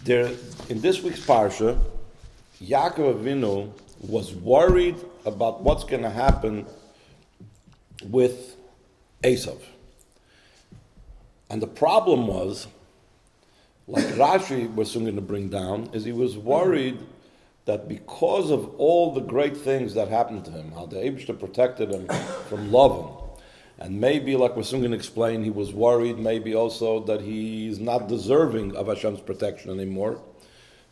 There, in this week's parsha, Yaakov Avinu was worried about what's going to happen with Esav. And the problem was, like Rashi was soon going to bring down, is he was worried that because of all the great things that happened to him, how the Eibishter protected him from Lavan, and maybe, like we're soon going to explain, he was worried maybe also that he's not deserving of Hashem's protection anymore.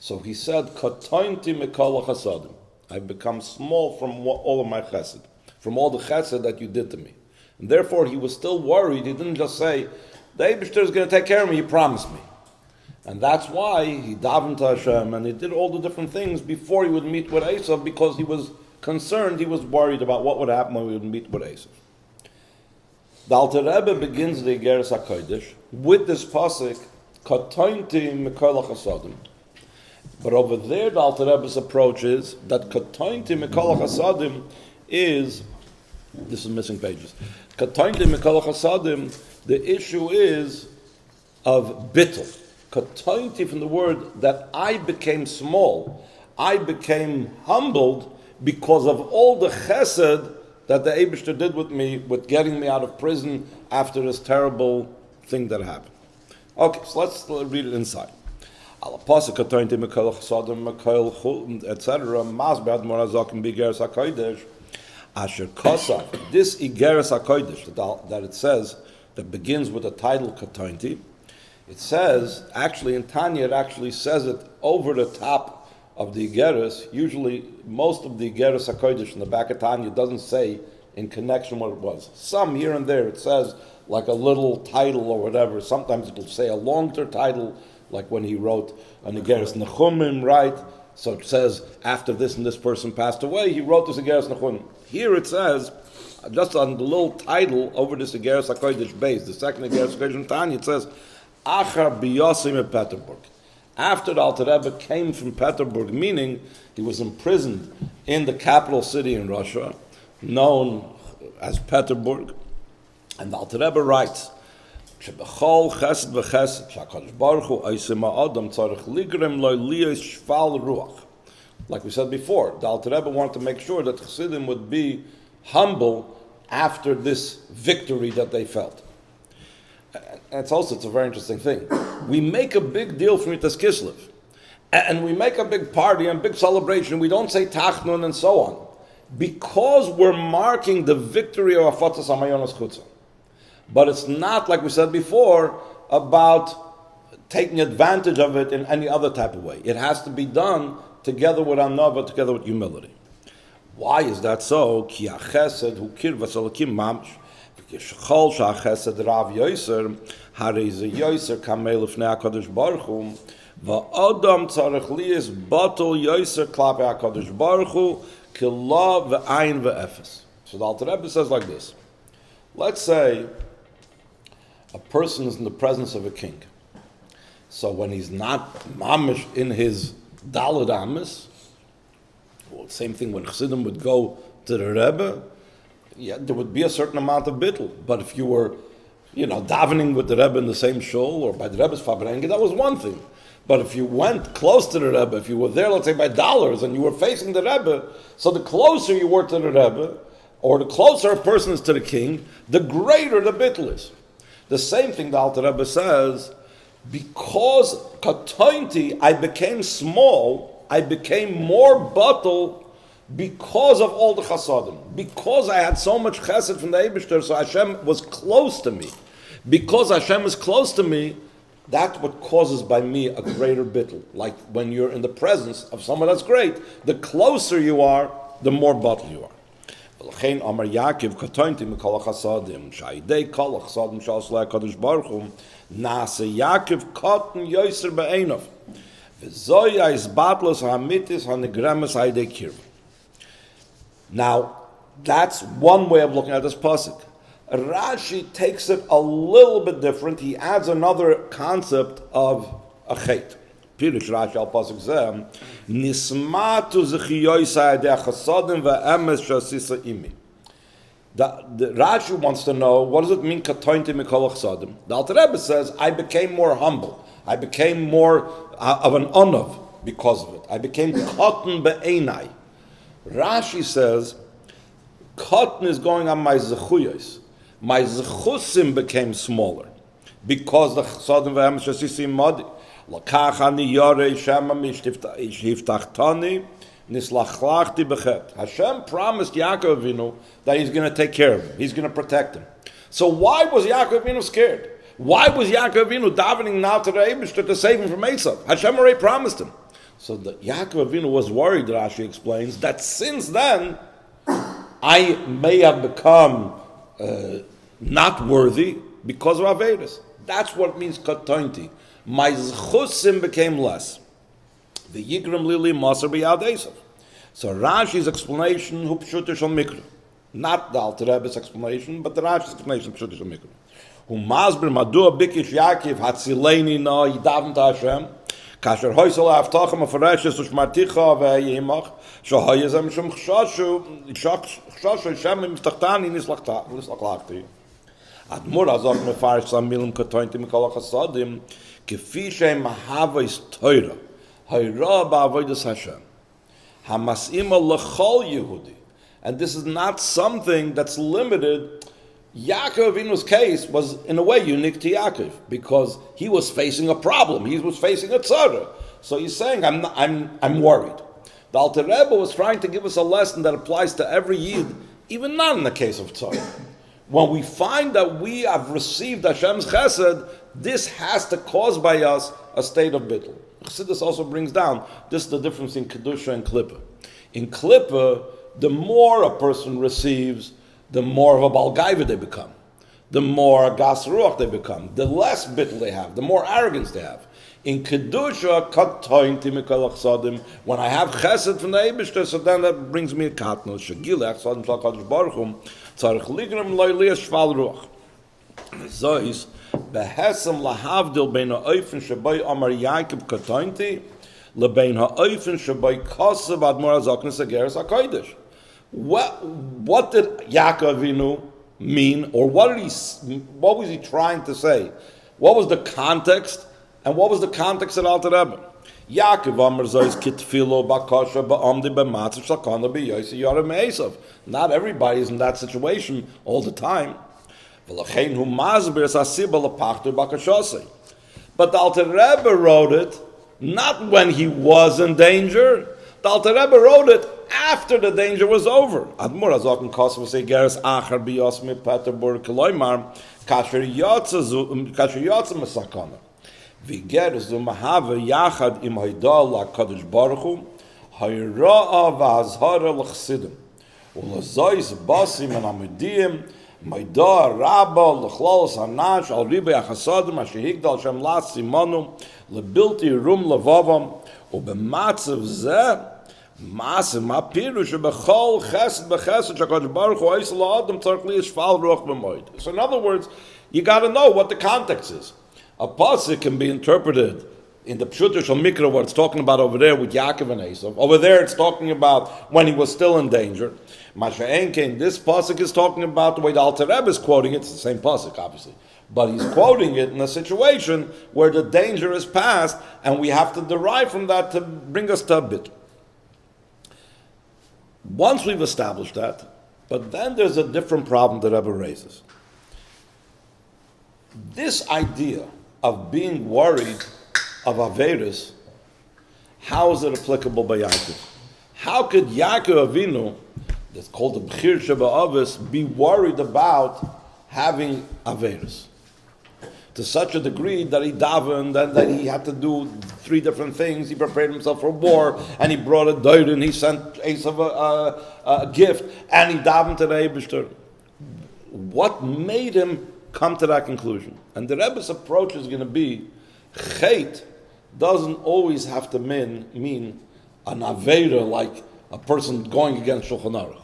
So he said, Kotonti mikol chasadim. I've become small from all of my chesed, from all the chesed that you did to me. And therefore he was still worried. He didn't just say, the Eibishter is going to take care of me, he promised me. And that's why he davened to Hashem and he did all the different things before he would meet with Esav, because he was concerned, he was worried about what would happen when he would meet with Esav. The Alter Rebbe begins the Igeres HaKodesh with this pasuk, Kotonti mikol chasadim. But over there, the Alter Rebbe's approach is that Kotonti mikol chasadim is, this is missing pages, Kotonti mikol chasadim, the issue is of bittul. Kotonti from the word that I became small, I became humbled because of all the chesed that the Eibishter did with me, with getting me out of prison after this terrible thing that happened. Okay, so let's read it inside. Al pasuk Kotonti mikol chasadim mikol chul, etc. Masbad morazakim b'igeres hakodesh asher kosav. This igeres hakodesh that it says, that begins with the title Kotonti, it says, actually in Tanya, it actually says it over the top of the Igeres. Usually, most of the Igeres HaKodesh in the back of Tanya doesn't say in connection what it was. Some here and there, it says like a little title or whatever. Sometimes it will say a longer title, like when he wrote an Igeres Nechumim, right? So it says, after this and this person passed away, he wrote this Igeres Nechumim. Here it says, just on the little title over this Igeres HaKodesh base, the second Igeres HaKodesh in Tanya, it says, Achar biyosim in Peterburg. After the Alter Rebbe came from Peterburg, meaning he was imprisoned in the capital city in Russia, known as Peterburg, and the Alter Rebbe writes, Shebechol chesed v'chesed, sh'HaKadosh Baruch Hu oisem ha'adam tzarech ligrem lo liyos shval ruach. Like we said before, the Alter Rebbe wanted to make sure that Chassidim would be humble after this victory that they felt. And it's a very interesting thing. We make a big deal from Yitas Kislev, and we make a big party and big celebration. We don't say Tachnun and so on, because we're marking the victory of Afatas Hamayonos Chutza. But it's not, like we said before, about taking advantage of it in any other type of way. It has to be done together with anava, together with humility. Why is that so? Ki hachesed hu kirvas elokim mamish. Shechol shachesed rav yoser, harei ze yoser kamei lefnei HaKadosh Baruch Hu, va'adam tzarech liyas batul yoser klapei HaKadosh Baruch Hu, kila v'ayin v'efes. So the Alter Rebbe says like this. Let's say a person is in the presence of a king. So when he's not mamish in his daled amis, well, same thing when Chassidim would go to the Rebbe, yeah, there would be a certain amount of bittul. But if you were, davening with the Rebbe in the same shul or by the Rebbe's Fabrenga, that was one thing. But if you went close to the Rebbe, if you were there, let's say by dollars, and you were facing the Rebbe, so the closer you were to the Rebbe, or the closer a person is to the king, the greater the bittul is. The same thing the Alter Rebbe says, because Kotonti, I became small, I became more batal, because of all the chasadim, because I had so much chesed from the Eibishter, so Hashem was close to me. Because Hashem is close to me, that's what causes by me a greater bittul. Like when you're in the presence of someone that's great, the closer you are, the more batal you are. L'chein Amar Yaakov Kotonti mikol chasadim, sha'idei kol chasadim sh'as la'akadosh Baruch Hu, na'aseh Yaakov koton yoser be'enov, v'zoi ha'izbatlos ha'amitis ha'negremes ha'idei kirva. Now, that's one way of looking at this pasuk. Rashi takes it a little bit different. He adds another concept of a chet. Pirush Rashi al pasuk zeh, nismatu zechiyoysa yadei chasadim ve'emes shasisa imi. The Rashi wants to know, what does it mean, Kotonti mikol chasadim? The Alter Rebbe says, I became more humble. I became more of an onav because of it. I became koton be'enai. Rashi says, koton is going on my zechuyos. My zechusim became smaller because the chsadim v'hem shesisim modi. Lakachani yorei shema mishtiftachtani nislachlachti bechet. Hashem promised Yaakov Avinu that He's going to take care of him. He's going to protect him. So why was Yaakov Avinu scared? Why was Yaakov Avinu davening now to the Eibishter to save him from Esav? Hashem already promised him. So the Yaakov Avinu was worried, Rashi explains, that since then I may have become not worthy because of Averis. That's what means Kotonti. My zchusim became less. The Yigrim Lili Maser B'Yad Esav. So Rashi's explanation, Hu Pshuter Shal Mikra. Not the Alter Rebbe's explanation, but the Rashi's explanation, Pshuter Shal Mikra. Hu Masber Madua Bikish Yaakov Hatzileini Na Yidaven Ta Hashem. Kasher Hoysel Avtachem Afareshes Ushmarticha Ve'yimach Shahayezem Shem Chshashu Shem Miftachtani Nislachlachti. Admur Azok Mefarish Samilim Kotonti Mikol HaChasadim Kefi Shem Mahavos Torah Hayra Ba'avodas Hashem Hamas'ima L'chol Yehudi. And this is not something that's limited. Yaakov Avinu's case was in a way unique to Yaakov because he was facing a problem. He was facing a tzara. So he's saying, I'm worried. The Alter Rebbe was trying to give us a lesson that applies to every Yid, even not in the case of tzara. When we find that we have received Hashem's chesed, this has to cause by us a state of bittul. Chassidus also brings down, this is the difference in Kedusha and Klippa. In Klippa, the more a person receives, the more of a balgaiva they become. The more gas ruach they become. The less bittul they have, the more arrogance they have. In Kedusha, Kotonti mikol chsadim, when I have chesed from the Eibishter, so then that brings me a katnus. Shegilach chsadim shal kadosh baruch hu, tzarich ligram lo ylias shval ruach. Zois, behesem lahavdil bein ha'ofen shabai amar Yaakov Kotonti, lebein ha'ofen shabai kosev admor hazoknes ageres ha'kodesh. What did Yaakov Avinu mean, or what was he trying to say? What was the context, and what was the context of Alter Rebbe? Yaakov Amar Zois Kitfilo Bakasha Ba'amdi B'Matzah Shakana B'Yosi Yarem Esav. Not everybody is in that situation all the time. But the Alter Rebbe wrote it not when he was in danger. The Alter Rebbe wrote it after the danger was over. Admur Azok and Kosov say Geras Achar Biyosmi Peterburg Koloimar Kasher Yotza Masakana Vigeras Mahava Yachad Im Haidal La Kadosh Baruch Hu Hayra'a V'Azhara L'Chsidim U'Lazois Basim and Amidim Maida Rabba L'Chlolos Hanash Al Ribe Achasadim Asher Higdal Shem Las Simonu Lebilti Rum Levavam U'B'Matzav Zeh Masim Apiru Shebechol Chesed Bechesed Shakadosh Baruch Hu Eis La'adam Tzarich Li Yishfal Ruach B'Moed. So in other words, you got to know what the context is. A pasuk can be interpreted in the Pshuter Shal Mikra, what it's talking about over there with Yaakov and Esav. Over there, it's talking about when he was still in danger. Masha'en Kain, this pasuk is talking about the way the Alter Rebbe is quoting it. It's the same pasuk, obviously, but he's quoting it in a situation where the danger is past, and we have to derive from that to bring us to a bit. Once we've established that, but then there's a different problem that Rebbe raises. This idea of being worried of Averis, how is it applicable by Yaakov? How could Yaakov Avinu, that's called the Bechir Sheba'avis, be worried about having Averis? To such a degree that he davened and that he had to do 3 different things. He prepared himself for war, and he brought a doid, and he sent Esav a gift, and he davened to the Eibishter. What made him come to that conclusion? And the Rebbe's approach is going to be, Chet doesn't always have to mean an Aveira, like a person going against Shulchan Aruch.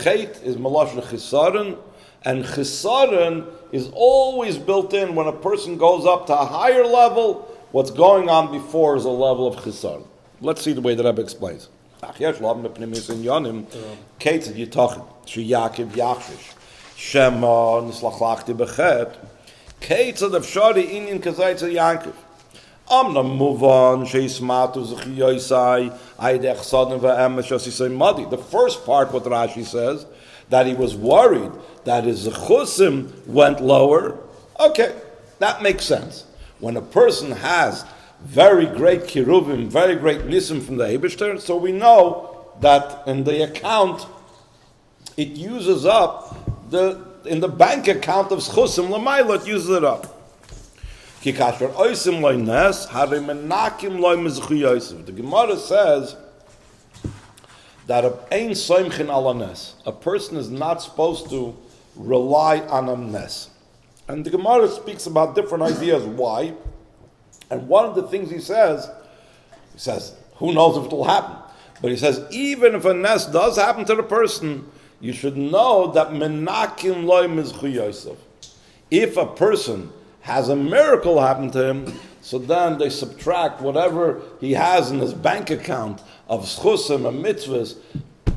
Chet is Malashon Chisaron, and Chisaron is always built in when a person goes up to a higher level. What's going on before is a level of Chisaron. Let's see the way the Rebbe explains. Shema nislachlachti bechet. Ketzad afshari inyan kazayt Yaakov. The first part, what Rashi says, that he was worried that his zechusim went lower. Okay, that makes sense. When a person has very great kiruvim, very great nisim from the Eibishter, so we know that in the account, it uses up in the bank account of zechusim l'mayla, it uses it up. The Gemara says that a person is not supposed to rely on a nes. And the Gemara speaks about different ideas why. And one of the things he says, who knows if it will happen? But he says, even if a nes does happen to the person, you should know that menakim loy mizchu yosef. If a person has a miracle happen to him, so then they subtract whatever he has in his bank account of schusim and mitzvahs,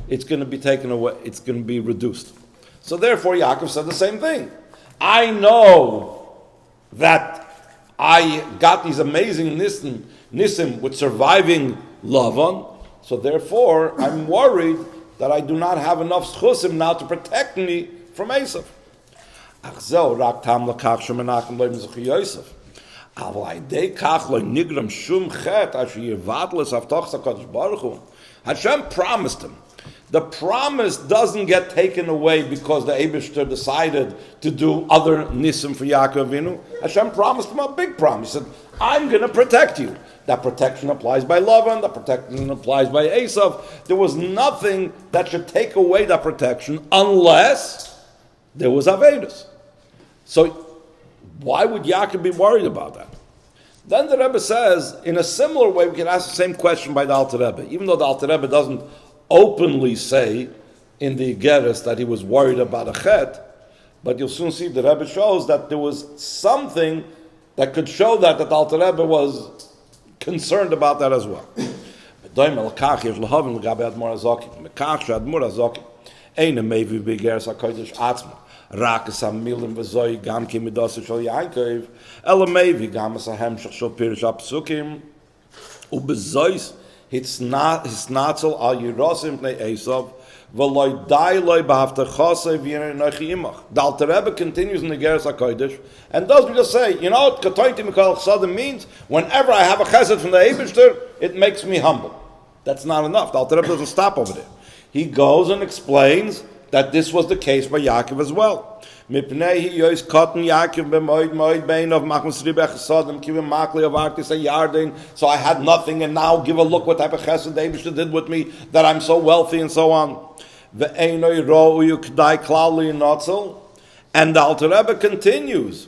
it's going to be taken away, it's going to be reduced. So therefore Yaakov said the same thing. I know that I got these amazing nisim with surviving Lavan, so therefore I'm worried that I do not have enough schusim now to protect me from Esav. Hashem promised him. The promise doesn't get taken away because the Eibishter decided to do other nisim for Yaakov Avinu. Hashem promised him a big promise. He said, I'm going to protect you. That protection applies by Lavan, that protection applies by Esav. There was nothing that should take away that protection unless there was Avedus. So why would Yaakov be worried about that? Then the Rebbe says, in a similar way, we can ask the same question by the Alter Rebbe. Even though the Alter Rebbe doesn't openly say in the Igeres that he was worried about a Chet, but you'll soon see the Rebbe shows that there was something that could show that the Alter Rebbe was concerned about that as well. Rakas hamilim v'zoi gam ki midas shel Yaakov elamevi gam as a hemshach shel pirish apsukim ubezois hisnatzel al yirosim pnei Esav v'loi dai loi b'haftachasei v'yinei nochi imach. The Alter Rebbe continues in the Geras HaKodesh and doesn't just say, you know what Kotonti mikol chsadim means? Whenever I have a chesed from the Eibishter, it makes me humble. That's not enough. The Alter Rebbe doesn't stop over there. He goes and explains that this was the case by Yaakov as well. So I had nothing, and now give a look what type of chesed the Eibishter did with me, that I'm so wealthy and so on. And the Alter Rebbe continues,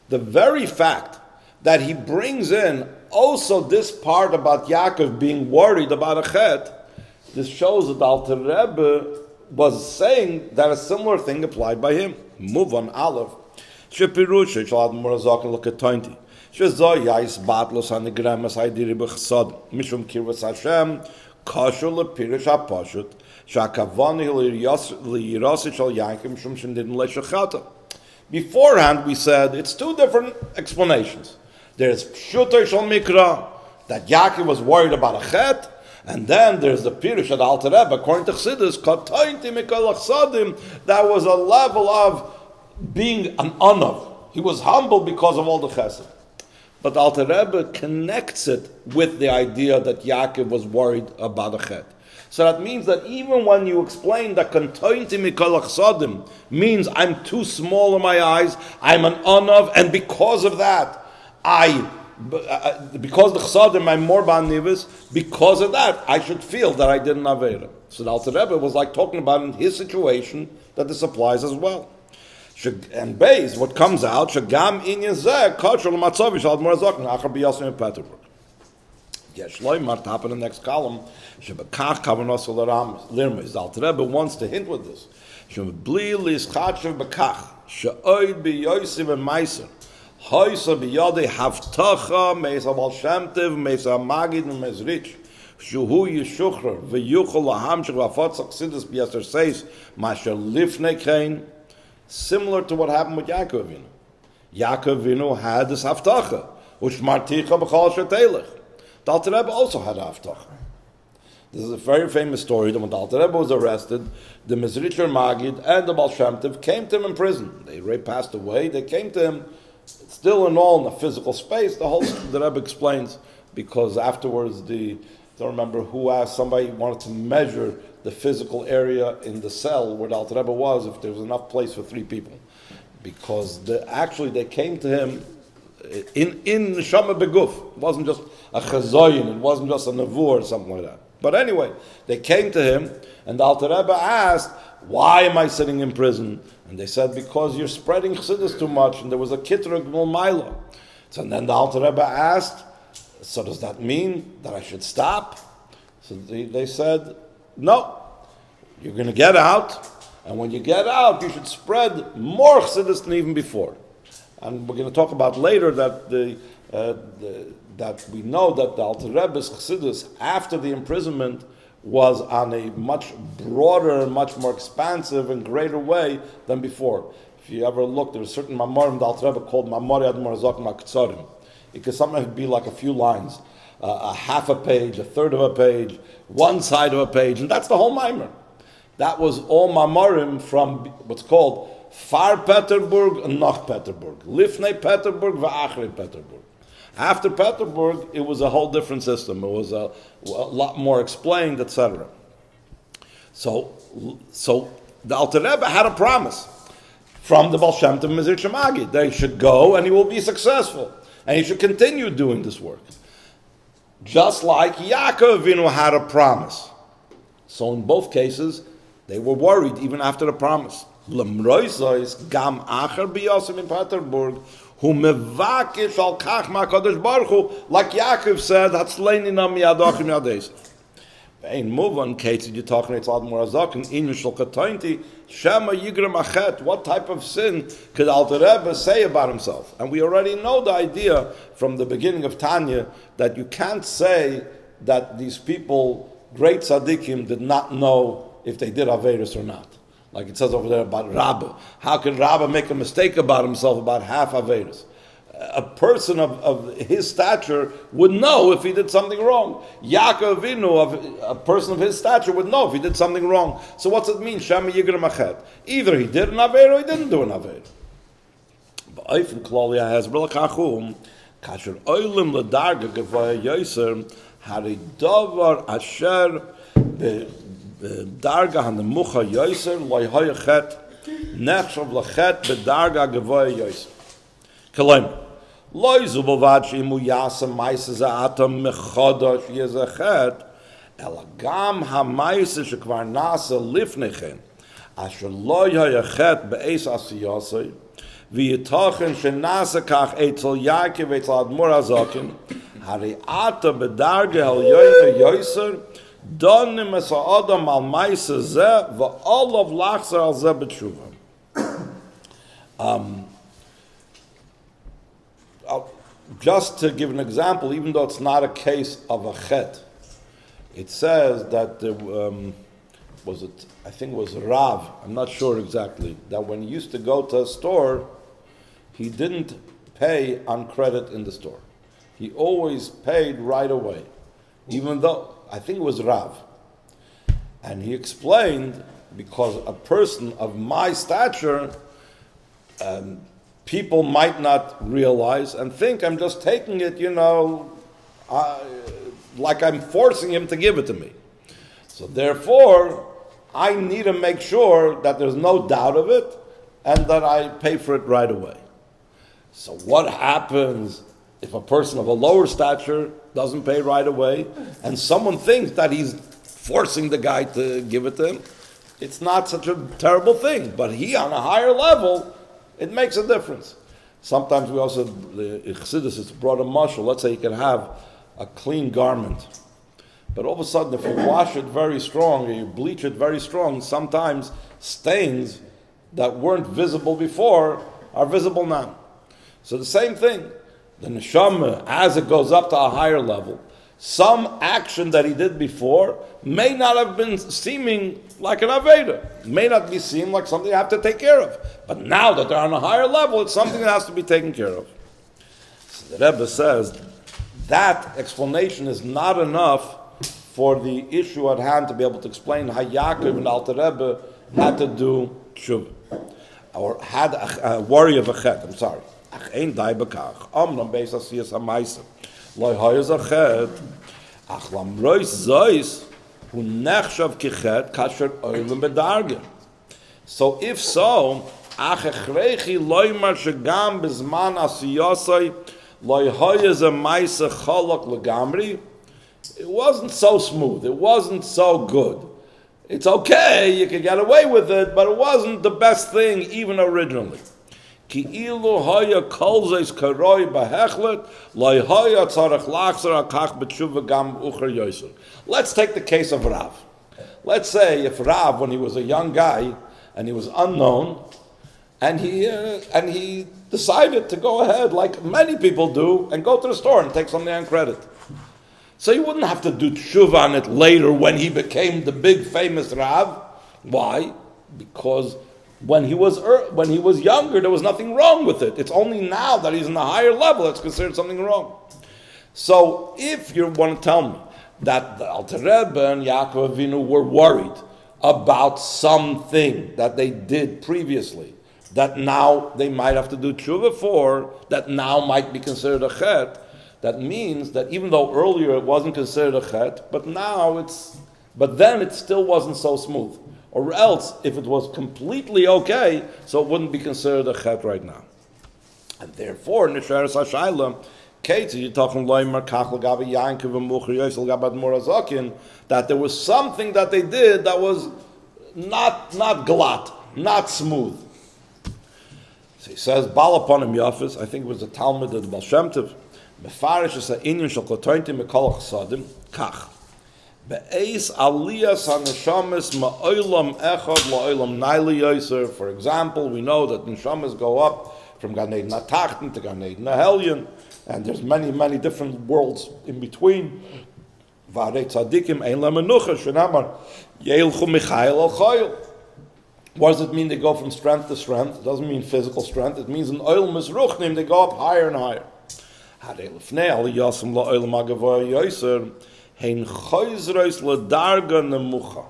the very fact that he brings in also this part about Yaakov being worried about a Chet, this shows that the Alter Rebbe was saying that a similar thing applied by him. Move on Aleph. Shepirusha shalad morazak likatonti. Shezoi yais batlos anigramas haydiri b'chasad mishum kirvas Hashem kashur lepirish hapashut shakavani liyirasi shal Yaakov mishum shendidin leishachata. Beforehand we said it's two different explanations. There's Pshuto Shal Mikra, that Yaakov was worried about a Chet, and then there's the Pirush at Alter Rebbe, according to Chassidus, Kotonti Mikol Achsadim, that was a level of being an Anav. He was humble because of all the Chesed. But Alter Rebbe connects it with the idea that Yaakov was worried about a Chet. So that means that even when you explain that Kotonti Mikol Achsadim means I'm too small in my eyes, I'm an Anav, and because of that, because the chsadim I'm more ba'anivus, because of that I should feel that I didn't avera. So the Alter Rebbe was like talking about in his situation that this applies as well. And base, what comes out, shagam inyan zeh kachol matzavi shal morazak nachar biyasim Peterbrook. Yes, Shloimar top in the next column. Shebekach kavanos lirmis. The Alter Rebbe wants to hint with this. Shebli lischatchev bekach sheoid biyosim and meiser. Hoysa biyade haftacha meisa Baal Shem Tov meisa Magid mezrich shuhu yishuchrer v'yuchol lahamshich v'afot Chassidus b'yaser seis masher lifnei kein similar to what happened with Yaakov Avinu. Yaakov Avinu had this haftacha, which marticha b'chol shetelech. The Alter Rebbe also had a haftacha. This is a very famous story that when the Alter Rebbe was arrested, the Mizritcher Magid and the Baal Shem Tov came to him in prison. They already passed away. They came to him, still in all in a physical space. The Rebbe explains, because afterwards I don't remember who asked, somebody wanted to measure the physical area in the cell where the Alter Rebbe was, if there was enough place for 3 people. Because they came to him in Neshama Beguf. It wasn't just a chazoyin, it wasn't just a nevuah or something like that. But anyway, they came to him, and the Alter Rebbe asked, why am I sitting in prison? And they said, because you're spreading Chassidus too much, and there was a kitrug milmaila. So then the Alter Rebbe asked, so does that mean that I should stop? So they said, no, you're going to get out, and when you get out, you should spread more Chassidus than even before. And we're going to talk about later that that we know that the Alter Rebbe's Chassidus after the imprisonment was on a much broader, much more expansive and greater way than before. If you ever look, there's certain mamorim the Alter Rebbe called Mamori Admor Zakim HaKtsarim. It could sometimes be like a few lines, a half a page, a third of a page, one side of a page, and that's the whole mimer. That was all mamorim from what's called Far Peterburg and Nach Peterburg, Lifnei Peterburg v'Achrei Peterburg. After Peterburg, it was a whole different system. It was a lot more explained, etc. So the Alter Rebbe had a promise from the Baal Shem Tov Mizir Shemagi. They should go and he will be successful. And he should continue doing this work. Just like Yaakov Avinu had a promise. So in both cases, they were worried even after the promise. Gam acher biyosim in Peterburg. Who mevakish al kach ma'kadosh baruch Hu, like Yaakov said, hatzleini na miyadochim yadeis. Ein move on Chet, you're talking it's all more azakin in shel Kotonti shema yigram achet. What type of sin could Alter Rebbe say about himself? And we already know the idea from the beginning of Tanya that you can't say that these people, great tzaddikim, did not know if they did Averis or not. Like it says over there about Rabbah. How can Rabbah make a mistake about himself about half Averis? A person of his stature would know if he did something wrong. Yaakov Avinu, a person of his stature, would know if he did something wrong. So what's it mean? Shema Yigram Achet. Either he did an Aver or he didn't do an Aver. But Eifin Klolia has Brilakachum, Kasher Oilim Ladarga Gevaya Yoser, Hari Dovar Asher Darga Hanemucha Yoser, Loyhoya Chet, Nechshav Lachet, Bedarga Gevaya Yoser. Kalim. Loizu bavad shimu yasam ma'ases atam mechodosh yezachet, ela gam ha'ma'ases shekvar nasa lifnechem, asher lo yayachet be'es asiyosei, v'yitochen shenasa kach etzel Yaakov etzel Admor Azakin, hari ata bedarge el yoyne yoyser, donim es ha'odam al ma'ases zeh, v'olov lachzer al zeh b'tshuva. Just to give an example, even though it's not a case of a chet, it says that I think it was Rav, I'm not sure exactly, that when he used to go to a store, he didn't pay on credit in the store. He always paid right away, even though, I think it was Rav. And he explained, because a person of my stature, people might not realize and think I'm just taking it, like I'm forcing him to give it to me. So therefore, I need to make sure that there's no doubt of it and that I pay for it right away. So what happens if a person of a lower stature doesn't pay right away and someone thinks that he's forcing the guy to give it to him? It's not such a terrible thing, but he on a higher level, it makes a difference. Sometimes we also, the Chassidus is brought a mashal. Let's say you can have a clean garment, but all of a sudden if you wash it very strong or you bleach it very strong, sometimes stains that weren't visible before are visible now. So the same thing, the neshama, as it goes up to a higher level, Some action that he did before may not have been seeming like an Aveda. May not be seen like something you have to take care of. But now that they're on a higher level, it's something that has to be taken care of. So the Rebbe says that explanation is not enough for the issue at hand to be able to explain how Yaakov and Alter Rebbe had to do tshuva, or had a worry of a chet. I'm sorry. Ach ein dai bekach. Amram beis asiyas ha'maisa. Loi hayaz a chet. Ach lamrois zois hu nechshav kichet kasher oilim bedarge. So if so, ach echrechi loimar shegam bezman asiyasai loi hayaz a maisa chalak legamri. It wasn't so smooth. It wasn't so good. It's okay, you could get away with it, but it wasn't the best thing even originally. Let's take the case of Rav. Let's say if Rav, when he was a young guy and he was unknown, and he decided to go ahead, like many people do, and go to the store and take something on credit. So he wouldn't have to do tshuva on it later when he became the big famous Rav. Why? Because when he was younger, there was nothing wrong with it. It's only now that he's in a higher level that's considered something wrong. So if you want to tell me that the Alter Rebbe and Yaakov Avinu were worried about something that they did previously, that now they might have to do tshuva for, that now might be considered a chet, that means that even though earlier it wasn't considered a chet, but then it still wasn't so smooth. Or else, if it was completely okay, so it wouldn't be considered a chet right now. And therefore, Nisharis HaShayla, Chet, you're talking that there was something that they did that was not glatt, not smooth. So he says, Bal upon him Yafis, I think it was a Talmud of the Baal Shem Tov, Mefarish is a inyan shel Kotonti mekol chasadim kach. Be'eis aliyas haneshamis ma'olam echad la'olam naili yoser. For example, we know that neshamas go up from Gan Eden HaTachton to Gan Eden HaHelyon, and there's many different worlds in between. V'arei tzadikim ein la menucha shenamar yeilchu michayil al chayil. What does it mean they go from strength to strength? It doesn't mean physical strength. It means in oil misruchnim they go up higher and higher. Harei lefnei aliyasam la'olam hagavoya yoser hein choizreis ledarga nemucha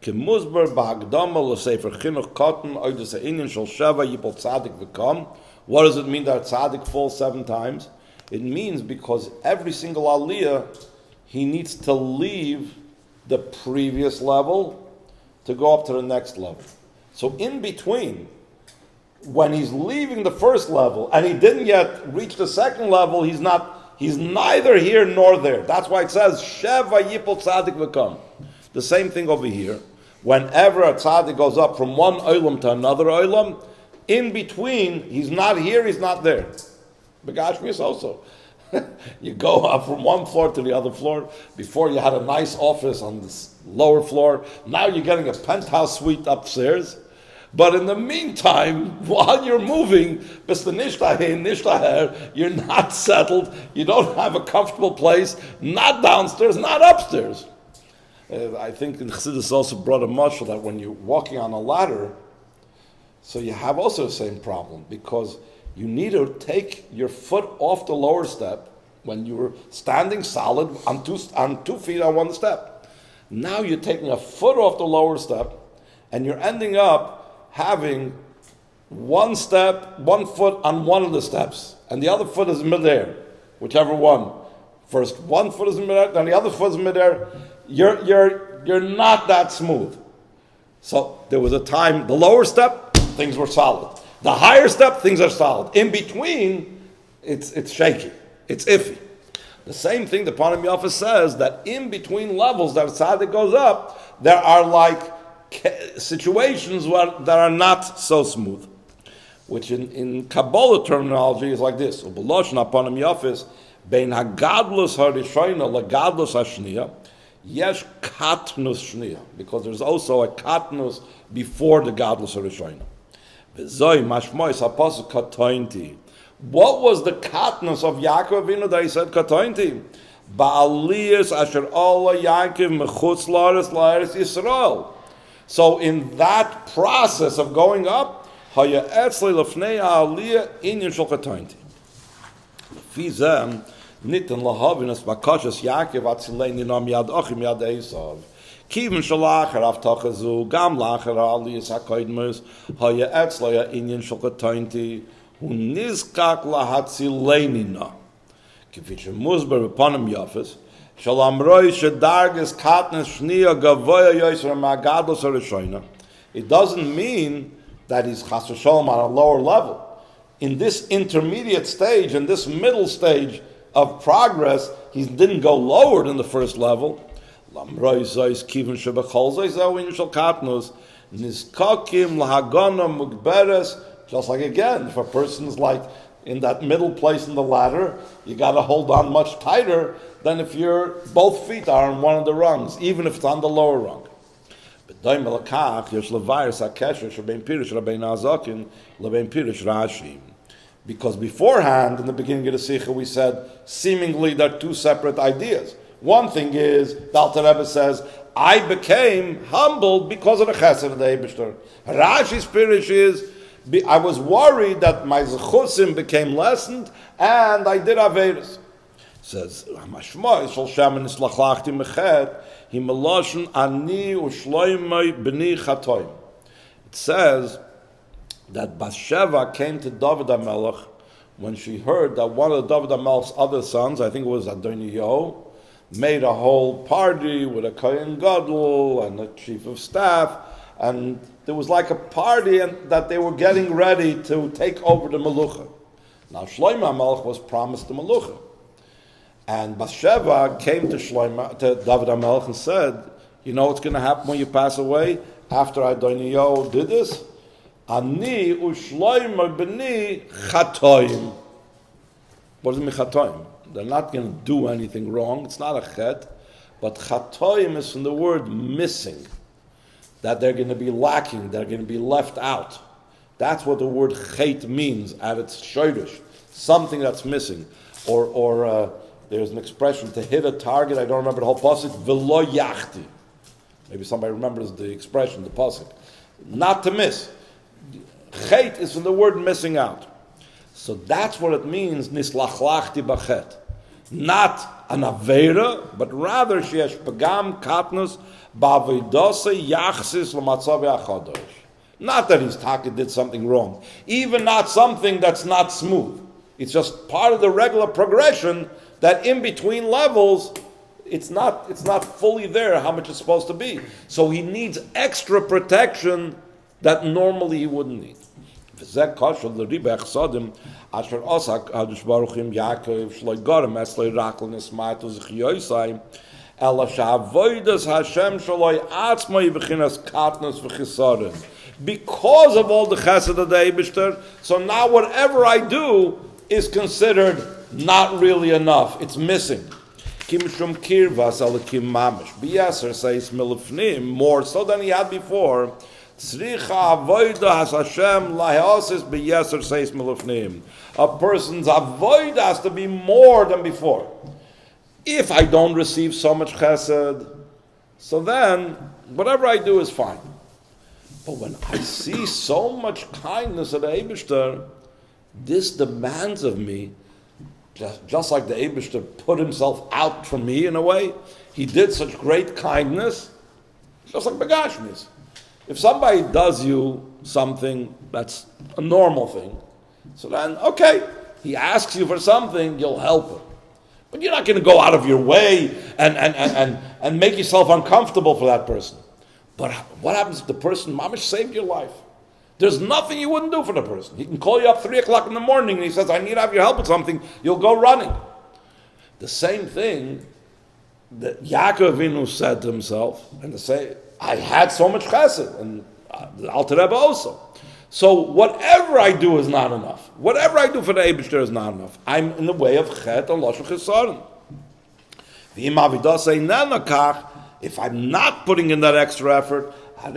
kemuzbar ba'agdama l'sefer chinuch Koton oides ha'inyan shel sheva yipol tzadik v'kam. What does it mean that tzadik falls 7 times? It means because every single aliyah he needs to leave the previous level to go up to the next level. So in between, when he's leaving the first level and he didn't yet reach the second level, he's neither here nor there. That's why it says Sheva Yipol Tzadik V'Kam. The same thing over here. Whenever a tzaddik goes up from one olam to another olam, in between, he's not here, he's not there. Begashmi is also. You go up from one floor to the other floor. Before you had a nice office on this lower floor. Now you're getting a penthouse suite upstairs. But in the meantime, while you're moving, you're not settled, you don't have a comfortable place, not downstairs, not upstairs. I think in Chassidus also brought a mashal that when you're walking on a ladder, so you have also the same problem, because you need to take your foot off the lower step when you were standing solid on two feet on one step. Now you're taking a foot off the lower step, and you're ending up having one foot on one of the steps, and the other foot is midair, whichever one. First one foot is midair, then the other foot is midair. You're not that smooth. So there was a time, the lower step, things were solid. The higher step, things are solid. In between, it's shaky. It's iffy. The same thing the Panim Yafa says, that in between levels that tzaddik goes up, there are like situations that are not so smooth, which in Kabbalah terminology is like this: Ubaloshna Panim Yafis bein hagadlus harishayna lagadlus hashniya yesh katnus shniya, because there's also a katnus before the gadlus harishayna. V'zoi mashmois hapasuk Kotonti. What was the katnus of Yaakov Avinu that he said Kotonti? Ba'aliyas asher Allah Yaakov mechutz La'aretz Yisrael. So in that process of going up, haya etzli lefnei ha'aliyah inyan shel Kotonti. Lefi zeh nitin lahavinas bakashas Yaakov atzilein yinam yad achim yad Esav. Kiven shalacher avtachazu gam lacher ha'aliyas ha'koidmus haya etzli inyan shel Kotonti hu nizkak lahatzileinina. Kifit shemuzber upanim yafes. It doesn't mean that he's chas v'sholom on a lower level. In this intermediate stage, in this middle stage of progress, he didn't go lower than the first level. Just like again, if a person's like in that middle place in the ladder, you got to hold on much tighter than if both feet are on one of the rungs, even if it's on the lower rung. Because beforehand, in the beginning of the Sikha, we said seemingly they're two separate ideas. One thing is, the Alter Rebbe says, I became humbled because of the chesed of the Eibishter. Rashi's Pirish is, I was worried that my zechusim became lessened and I did averis. Says Hamashma shel Shem nislachlachti mechet hi meloshen ani ushloimei b'ni chatoim. It says that Bathsheba came to David HaMelech when she heard that one of David HaMelech's other sons, I think it was Adoniyahu, made a whole party with a Kohen Gadol and a chief of staff, and there was like a party and that they were getting ready to take over the Melucha. Now Shlomo HaMelech was promised the Melucha. And Bathsheba came to David HaMelech and said, you know what's going to happen when you pass away after Adoniyahu did this? Ani u'shloimo b'ni chatoim. What does it mean chatoim? They're not going to do anything wrong. It's not a chet. But chatoim is from the word missing. That they're going to be lacking, they're going to be left out. That's what the word chet means at its shoyrish. Something that's missing. Or there's an expression, to hit a target, I don't remember the whole pasuk, v'lo yachti. Maybe somebody remembers the expression, the pasuk. Not to miss. Chet is from the word missing out. So that's what it means, nislachlachti b'chet. Not an avera, but rather she has pagam katnus ba'avidose yachsis l'matzav achadosh. Not that his taka did something wrong. Even not something that's not smooth. It's just part of the regular progression that in between levels, it's not fully there how much it's supposed to be. So he needs extra protection that normally he wouldn't need. Asher osak Hadosh Baruch Hu Yaakov shloi garem esloi rakl nismatu zechiyosai ela sha'avodas Hashem shloi atzmai v'chinas katnos v'chisarim. Because of all the chesed of the Eibishter, so now whatever I do is considered not really enough. It's missing. Kim shum kirvas alakim mamish b'yaser says milifnim, more so than he had before. Tzricha avoida has Hashem lahasis b'yaser says milifnim. A person's avoid has to be more than before. If I don't receive so much chesed, so then whatever I do is fine. But when I see so much kindness of the Eibishter, this demands of me, just like the Eibishter put himself out for me in a way, he did such great kindness, just like Begashmis. If somebody does you something that's a normal thing, so then, okay, he asks you for something, you'll help him. But you're not going to go out of your way and make yourself uncomfortable for that person. But what happens if the person, mamish, saved your life? There's nothing you wouldn't do for the person. He can call you up 3 o'clock in the morning and he says, I need to have your help with something. You'll go running. The same thing that Yaakov Avinu said to himself, and to say, I had so much chesed, and the Alter Rebbe also. So whatever I do is not enough. Whatever I do for the Eibishter is not enough. I'm in the way of Chet and Lashon Chesaron. If I'm not putting in that extra effort, and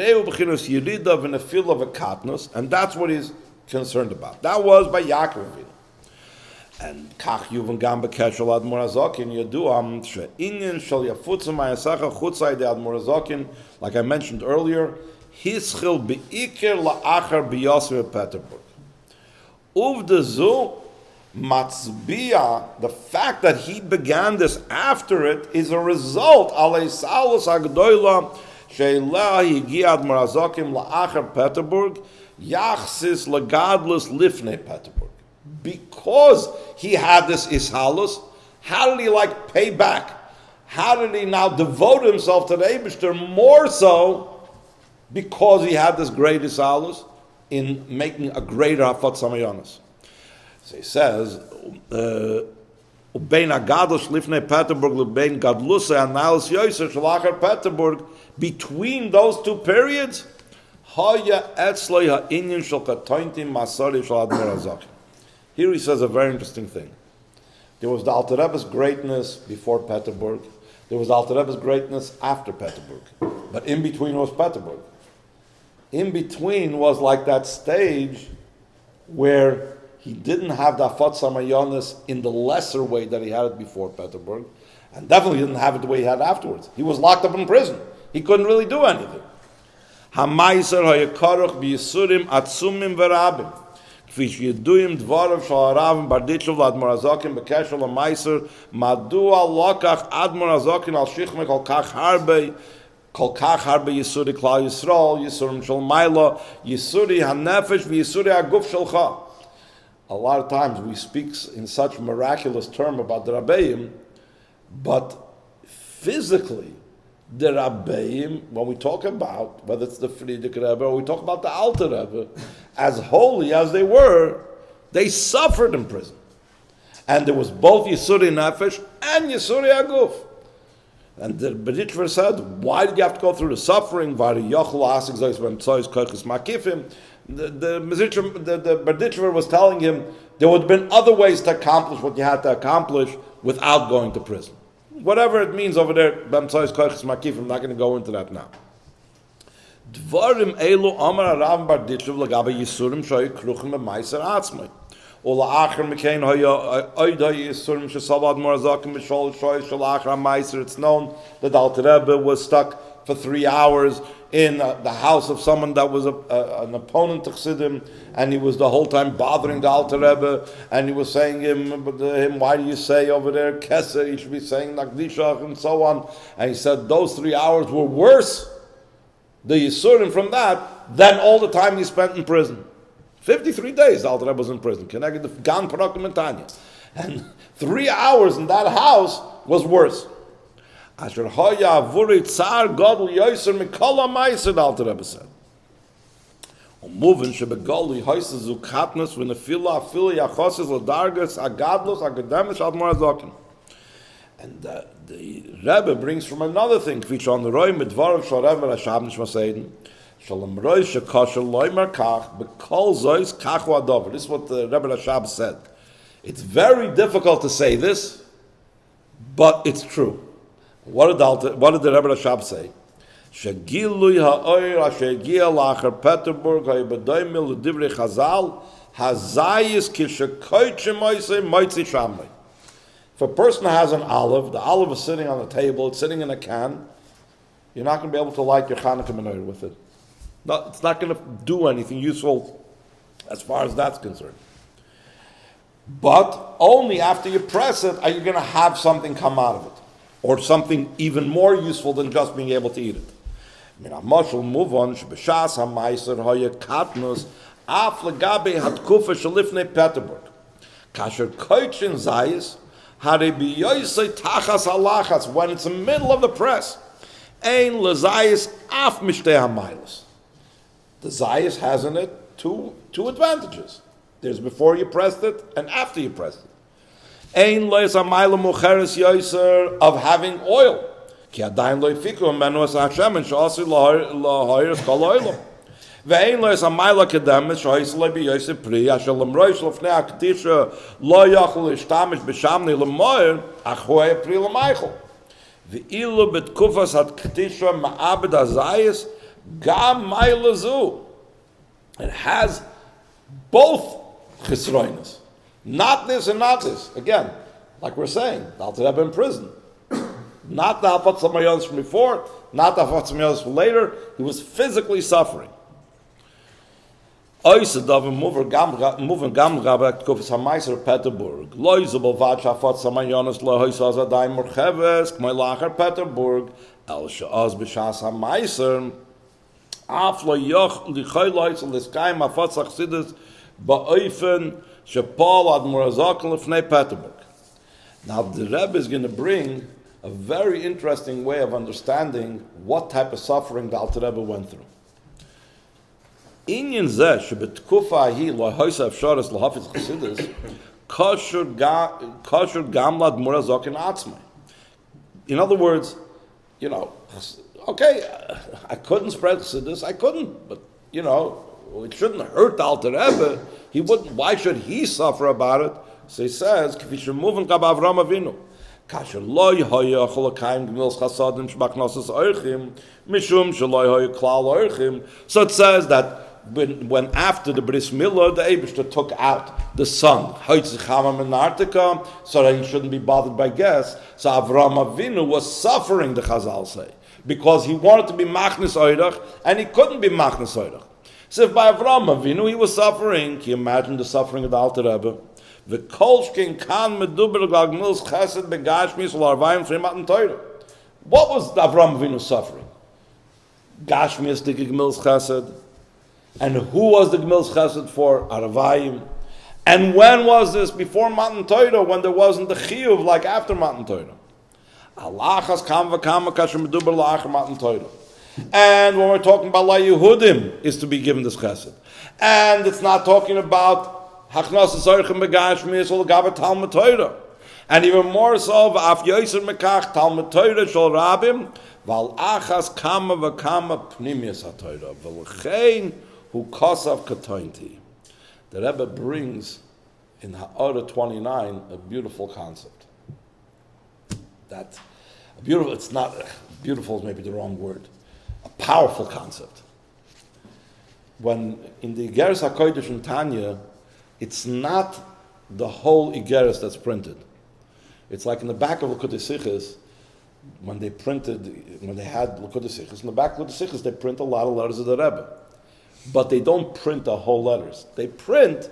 that's what he's concerned about. That was by Yaakov Avinu. And kach yuvan gam bekeshel admor hazokin yaduam she'inyan shel yafutzim ha'yasacha chutzai de admor hazokin, like I mentioned earlier, hischil beikir la'achar biyosir Peterburg. Uvda zu matzbia, the fact that he began this after it is a result alei salus agdoila she'ileh higia admor hazokin la'achar Peterburg yachsis lagadlus lifnei Peterburg. Because he had this ishalus, how did he pay back? How did he now devote himself to the Eibishter more so because he had this great ishalus in making a greater hafat samayonis? So he says, "Ubein agadus lifnei Peterburg, ubein gadlusa analis yoser shalachar Peterburg." Between those two periods, haya etzloi ha'inyan shel Kotonti masari shel admor hazokin. Here he says a very interesting thing. There was the Alter Rebbe's greatness before Peterburg. There was the Alter Rebbe's greatness after Peterburg. But in between was Peterburg. In between was like that stage where he didn't have the Afat Samayonis in the lesser way that he had it before Peterburg, and definitely didn't have it the way he had afterwards. He was locked up in prison. He couldn't really do anything. Hamaiser hayakarach b'yisurim atzumim v'rabim. Kfish yeduyim dvarav shal haravim barditchov l'admor hazokin b'keshel l'maiser madua lokach admor hazokin al shichme kol kach harbe yisuri klal Yisrael yisurim shal maila yisuri hanefesh v'yisuri haguf shalcha. A lot of times we speak in such miraculous term about the Rabbeim, but physically the Rabbeim, when we talk about, whether it's the Frierdiker Rebbe or we talk about the Alter Rebbe, as holy as they were, they suffered in prison. And there was both Yisuri Nefesh and Yisuri Aguf. And the Berditcher said, why did you have to go through the suffering? The Berditcher was telling him there would have been other ways to accomplish what you had to accomplish without going to prison. Whatever it means over there, I'm not going to go into that now. Dvarim elu amar Rav Berditcher lagabe Yisurim shoy kruchim b'maiser atzmai. Ula'achar mikein hoya oida Yisurim shesavad morazakim b'shol shoy shalachar maiser. It's known that Alter Rebbe was stuck for 3 hours in the house of someone that was an opponent to Chassidim, and he was the whole time bothering the Alter Rebbe, and he was saying him, why do you say over there Kesser? You should be saying Nakdishach and so on. And he said those 3 hours were worse, the Yisurim from that, than all the time he spent in prison. 53 days the Alter Rebbe was in prison. Connected to Gan Parakim and Tanya. And 3 hours in that house was worse. Asher hoya avuri tsar gadol yoser mikol ha'maiser, the Alter Rebbe said. Moving shebegoli hoises ukatnus v'nefila afili yachosis l'dargas agadlos akademis admor hazokin. And the Rebbe brings from another thing, which on the roy midvarav shal Rebbe Rashab nishmaseiden shalom roy shekosher loymar kach bekol zois kach u'adover. This is what the Rebbe Rashab said. It's very difficult to say this, but it's true. What did the Rebbe Rashab say? Shegilui ha'oir asher gi'a la'achar Peterburg ha'yibadoymil l'divrei Chazal hazayis kishekoytche moisei moitzi shamlei. If a person has an olive, the olive is sitting on the table, it's sitting in a can, you're not going to be able to light your Chanukah menorah with it. No, it's not going to do anything useful as far as that's concerned. But only after you press it are you going to have something come out of it, or something even more useful than just being able to eat it. Min ha-mashal move on shebeshas ha-maiser hoya katnus af legabe hatkufa shalifnei Peterburg kasher koitchen zayis hare biyoisei tachas halachas, when it's in the middle of the press ein lezayis af mishtei ha-mailas. The zayis has in it two advantages. There's before you pressed it and after you pressed it. Ein lois ha-maila mucheres yoiser, of having oil. Ki adayin lo yifiku menu es Hashem and she'asi lahoyres kol oilom. Ve'ein lois ha-maila kedemes she'oisi lo biyoiser pri asher lemroish lefnei ha-kedisha lo yochel ishtamish b'shamni lemoyer achoye pri lemeichel. Ve'ilu betkufas ha-kedisha ma'abed ha-zayis gam maila zu. It has both chisroinus. Not this and not this. Again, like we're saying, the Alter Rebbe in prison. Not the Hafat Samayonis from before, not the Hafat Samayonis from later. He was physically suffering. Moving Gam Rabak Kufis Hamaiser Peterburg. Loizable Vach Hafat Samayonis Lohoisaz Adai Murcheves, Kmoilacher Peterburg, El Sha'az Bishas Hamaiser, Aflo Yoch Lichoyloitz, Liskaim Hafat Chassidus, Ba'oifen, Shepal Ad Murazak Lefnei Peterburg. Now the Rebbe is going to bring a very interesting way of understanding what type of suffering the Alter Rebbe went through. Inyan zeh shebetkufa hi lo hoysa afsharas lahafitz Chassidus kosher gamlad murazokin atzmai. In other words, okay, I couldn't spread Chassidus, I couldn't, but it shouldn't hurt the Alter Rebbe. He wouldn't. Why should he suffer about it? So he says, "K'visher moving kab Avram Avinu, kasher loy hoya cholakayim gmils chasadim shmaknosus oirchim mishum shloy hoya klal oirchim." So it says that when after the bris milah, the Eibishter took out the son, so that he shouldn't be bothered by guests. So Avram Avinu was suffering, the Chazal say, because he wanted to be machnis oirach and he couldn't be machnis oirach. So if by Avram Avinu he was suffering, can you imagine the suffering of the Alter Rebbe? What was Avram Avinu suffering? Gashmias the Gmils Chesed. And who was the Gmils Chesed for? Aravayim. And when was this? Before Matan Torah, when there wasn't the Chiyuv like after Matan Torah. Alachas kam v'kama kasher meduber la'achar Matan Torah. And when we're talking about La Yehudim, is to be given this Chesed. And it's not talking about Hachnas Zorchem Begashmias or Gabat Talmud Torah. And even more so, V'af Yoser Mekach Talmud Torah Shol Rabim, Val Achas Kama V'Kama Pnimius HaTorah, V'lechein Hu Kosav Kotonti. The Rebbe brings in Ha'ara 29 a beautiful concept. That beautiful, it's not, beautiful is maybe the wrong word, a powerful concept. When in the Igeres HaKodesh in Tanya, it's not the whole Igeres that's printed. It's like in the back of Likuti Sichos, when they had Likuti Sichos, in the back of Likuti Sichos, they print a lot of letters of the Rebbe. But they don't print the whole letters. They print,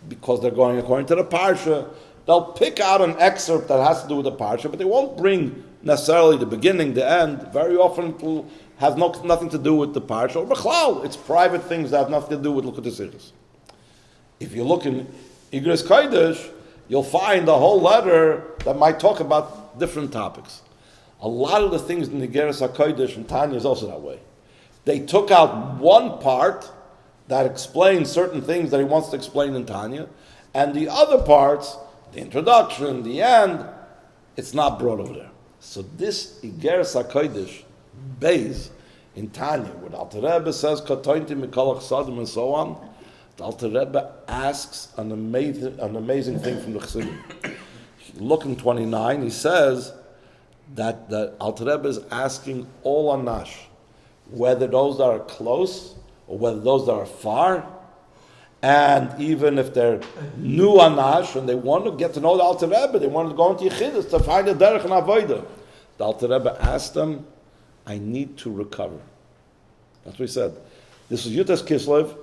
because they're going according to the Parsha, they'll pick out an excerpt that has to do with the Parsha, but they won't bring necessarily the beginning, the end. Very often it will have nothing to do with the Parsha, or Bechlal. It's private things that have nothing to do with Likuti Sichos. If you look in Igros Kodesh, you'll find a whole letter that might talk about different topics. A lot of the things in the Igeres HaKodesh and Tanya is also that way. They took out one part that explains certain things that he wants to explain in Tanya, and the other parts, the introduction, the end, it's not brought over there. So this Igeres HaKodesh base in Tanya, where Alter Rebbe says Kotonti Mikol Chsadim and so on, the Alter Rebbe asks an amazing thing from the Chassidim. Look in 29, he says that the Alter Rebbe is asking all Anash, whether those that are close or whether those that are far, and even if they're new Anash and they want to get to know the Alter Rebbe, they want to go into Yechidus to find a derech and avodah. The Alter Rebbe asked them, I need to recover. That's what he said. This was Yutas Kislev.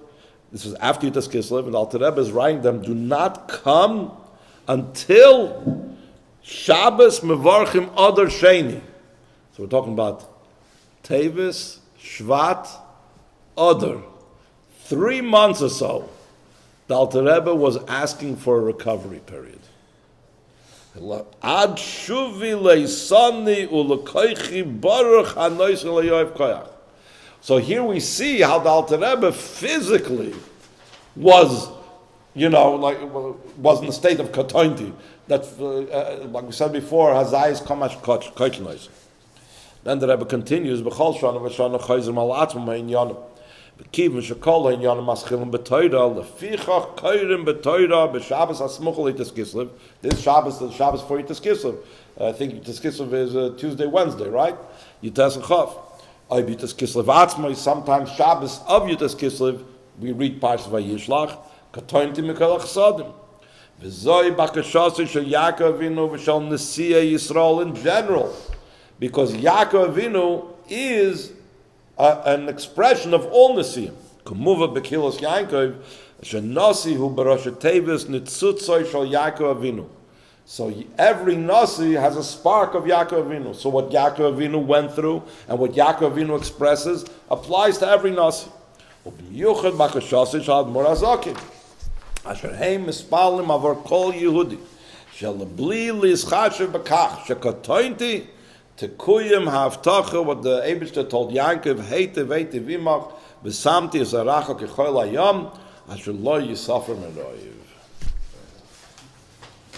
This was after Yutas Kislev, and the Alter Rebbe is writing them, do not come until Shabbos Mevarchim Adar Sheni. So we're talking about Tevis, Shvat, Adar. 3 months or so, the Alter Rebbe was asking for a recovery period. Ad shuvi leisani ulekoichi baruch hanois leyoev koyach. So here we see how the Alter Rebbe physically was, was in the state of Kotonti. That, like we said before, Hazayis kamash kochnois. Then the Rebbe continues, B'chol shana v'shana chayzim al atzma ha'inyanim. B'kiv v'shakol ha'inyanim maschilim b'toyra, lefichach koyrim b'toyra, b'Shabbos ha'smuchel Yitas Kislev. This Shabbos is the Shabbos for Yitas Kislev. I think Yitas Kislev is Tuesday, Wednesday, right? Yitas Chav. Yitas Kislev atzma, sometimes Shabbos of Yitas Kislev, we read Parshas Vayishlach, Kotonti Mikol Chsadim. V'zoi bakashasi shel Yaakov Avinu v'shel Nesiya Yisrael in general. Because Yaakov Avinu is an expression of all Nesiyim. Kumuva bekilos Yaakov, shenasi hu b'rosh tevis nitzutzoi shel Yaakov Avinu. So every Nasi has a spark of Yaakov Avinu. So what Yaakov Avinu went through and what Yaakov Avinu expresses applies to every Nasi. Ubiyuchad bakashasi shel admor hazakin. Asher heim mispalim avor kol Yehudi. Shel bli lischashev b'kach. Shekotonti tekuyim ha'avtacha. What the Eibishter told Yaakov, heitev heitev imach. V'samti es aracha kechol hayam. Asher lo yisafer meroyev.